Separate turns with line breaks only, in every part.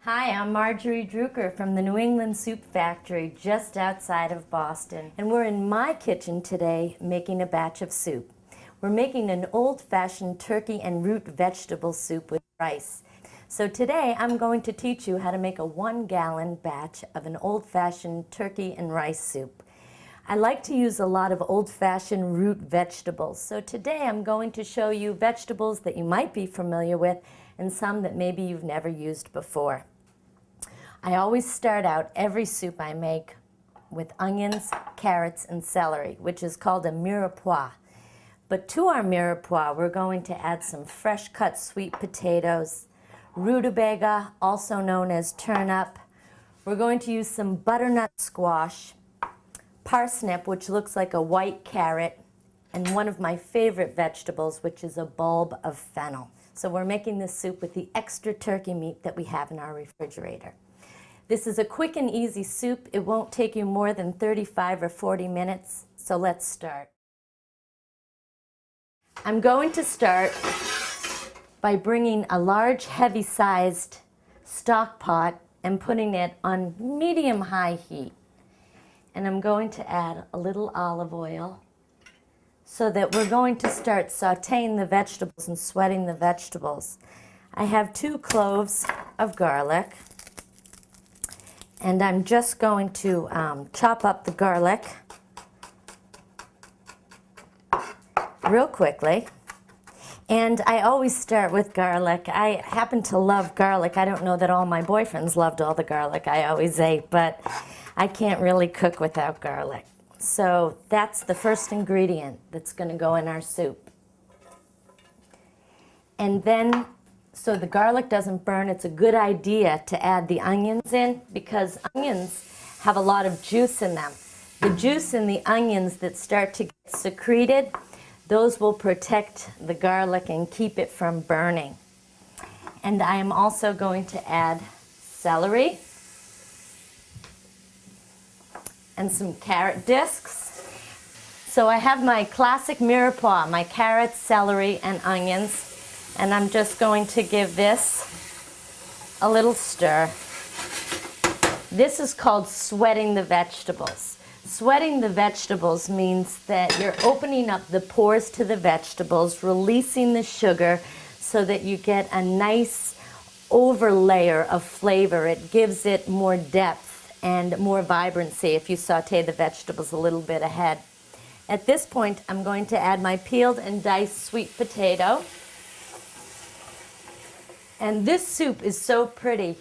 Hi, I'm Marjorie Druker from the New England Soup Factory just outside of Boston. And we're in my kitchen today making a batch of soup. We're making an old-fashioned turkey and root vegetable soup with rice. So today I'm going to teach you how to make a 1-gallon batch of an old-fashioned turkey and rice soup. I like to use a lot of old-fashioned root vegetables. So today I'm going to show you vegetables that you might be familiar with and some that maybe you've never used before. I always start out every soup I make with onions, carrots, and celery, which is called a mirepoix. But to our mirepoix, we're going to add some fresh cut sweet potatoes, rutabaga, also known as turnip. We're going to use some butternut squash, parsnip, which looks like a white carrot, and one of my favorite vegetables, which is a bulb of fennel. So we're making this soup with the extra turkey meat that we have in our refrigerator. This is a quick and easy soup. It won't take you more than 35 or 40 minutes, so let's start. I'm going to start by bringing a large, heavy-sized stock pot and putting it on medium-high heat. And I'm going to add a little olive oil so that we're going to start sauteing the vegetables and sweating the vegetables. I have 2 cloves of garlic. And I'm just going to chop up the garlic real quickly. And I always start with garlic. I happen to love garlic. I don't know that all my boyfriends loved all the garlic I always ate, but I can't really cook without garlic. So that's the first ingredient that's going to go in our soup. And then, so the garlic doesn't burn, it's a good idea to add the onions in because onions have a lot of juice in them. The juice in the onions that start to get secreted, those will protect the garlic and keep it from burning. And I am also going to add celery and some carrot discs. So I have my classic mirepoix, my carrots, celery, and onions. And I'm just going to give this a little stir. This is called sweating the vegetables. Sweating the vegetables means that you're opening up the pores to the vegetables, releasing the sugar so that you get a nice overlayer of flavor. It gives it more depth and more vibrancy if you saute the vegetables a little bit ahead. At this point, I'm going to add my peeled and diced sweet potato. And this soup is so pretty.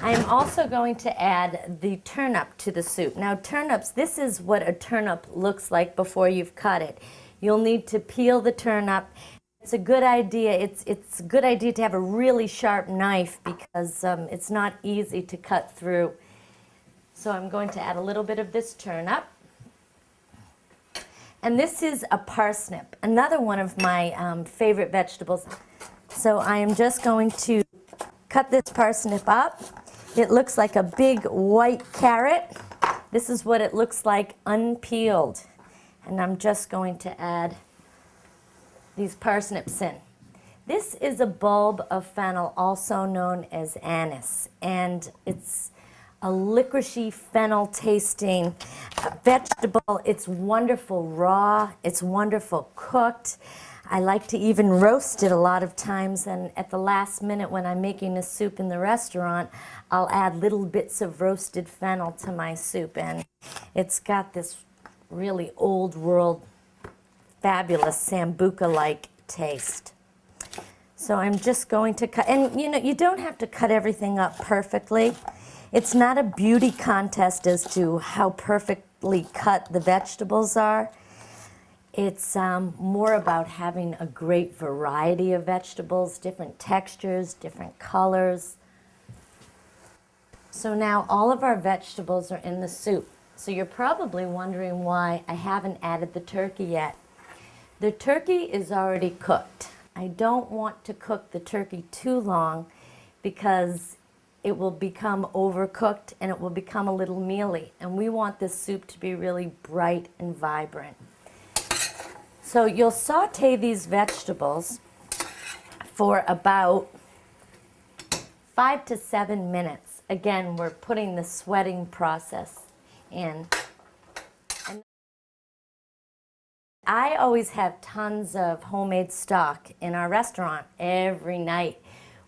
I am also going to add the turnip to the soup. Now turnips, this is what a turnip looks like before you've cut it. You'll need to peel the turnip. It's a good idea. It's a good idea to have a really sharp knife because it's not easy to cut through. So I'm going to add a little bit of this turnip. And this is a parsnip, another one of my favorite vegetables. So I am just going to cut this parsnip up. It looks like a big white carrot. This is what it looks like unpeeled. And I'm just going to add these parsnips in. This is a bulb of fennel, also known as anise. And it's a licoricey fennel tasting vegetable. It's wonderful raw. It's wonderful cooked. I like to even roast it a lot of times, and at the last minute when I'm making a soup in the restaurant, I'll add little bits of roasted fennel to my soup, and it's got this really old world, fabulous sambuca-like taste. So I'm just going to cut, and you know, you don't have to cut everything up perfectly. It's not a beauty contest as to how perfectly cut the vegetables are. It's more about having a great variety of vegetables, different textures, different colors. So now all of our vegetables are in the soup. So you're probably wondering why I haven't added the turkey yet. The turkey is already cooked. I don't want to cook the turkey too long because it will become overcooked and it will become a little mealy. And we want this soup to be really bright and vibrant. So you'll saute these vegetables for about 5 to 7 minutes. Again, we're putting the sweating process in. And I always have tons of homemade stock in our restaurant every night.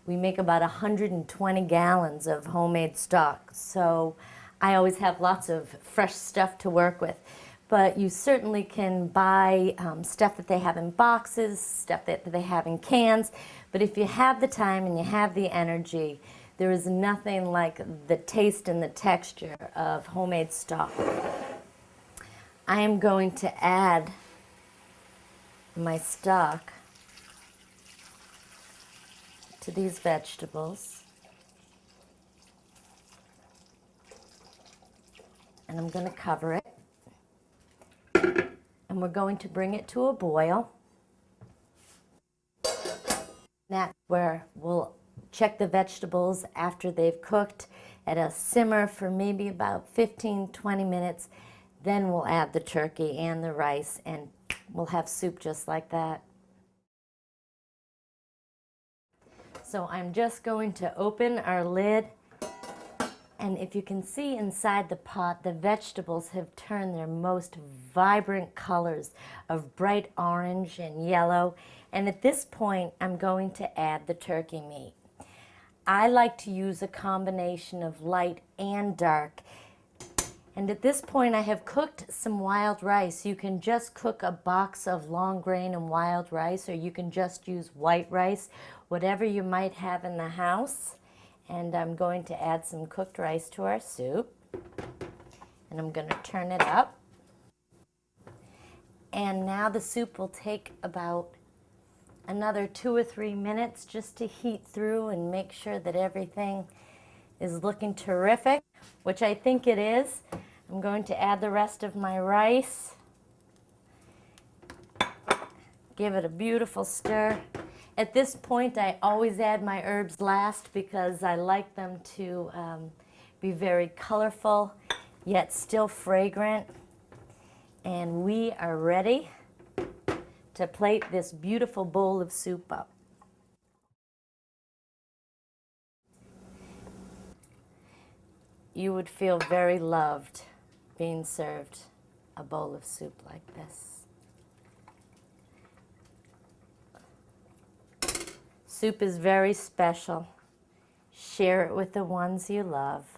We make about 120 gallons of homemade stock, so I always have lots of fresh stuff to work with. But you certainly can buy stuff that they have in boxes, stuff that they have in cans. But if you have the time and you have the energy, there is nothing like the taste and the texture of homemade stock. I am going to add my stock to these vegetables. And I'm going to cover it. And we're going to bring it to a boil. That's where we'll check the vegetables after they've cooked at a simmer for maybe about 15-20 minutes. Then we'll add the turkey and the rice, and we'll have soup just like that. So I'm just going to open our lid, and if you can see inside the pot, the vegetables have turned their most vibrant colors of bright orange and yellow. And at this point, I'm going to add the turkey meat. I like to use a combination of light and dark. And at this point, I have cooked some wild rice. You can just cook a box of long grain and wild rice, or you can just use white rice, whatever you might have in the house. And I'm going to add some cooked rice to our soup. And I'm going to turn it up. And now the soup will take about another 2 or 3 minutes just to heat through and make sure that everything is looking terrific, which I think it is. I'm going to add the rest of my rice. Give it a beautiful stir. At this point, I always add my herbs last because I like them to be very colorful, yet still fragrant. And we are ready to plate this beautiful bowl of soup up. You would feel very loved being served a bowl of soup like this. Soup is very special. Share it with the ones you love.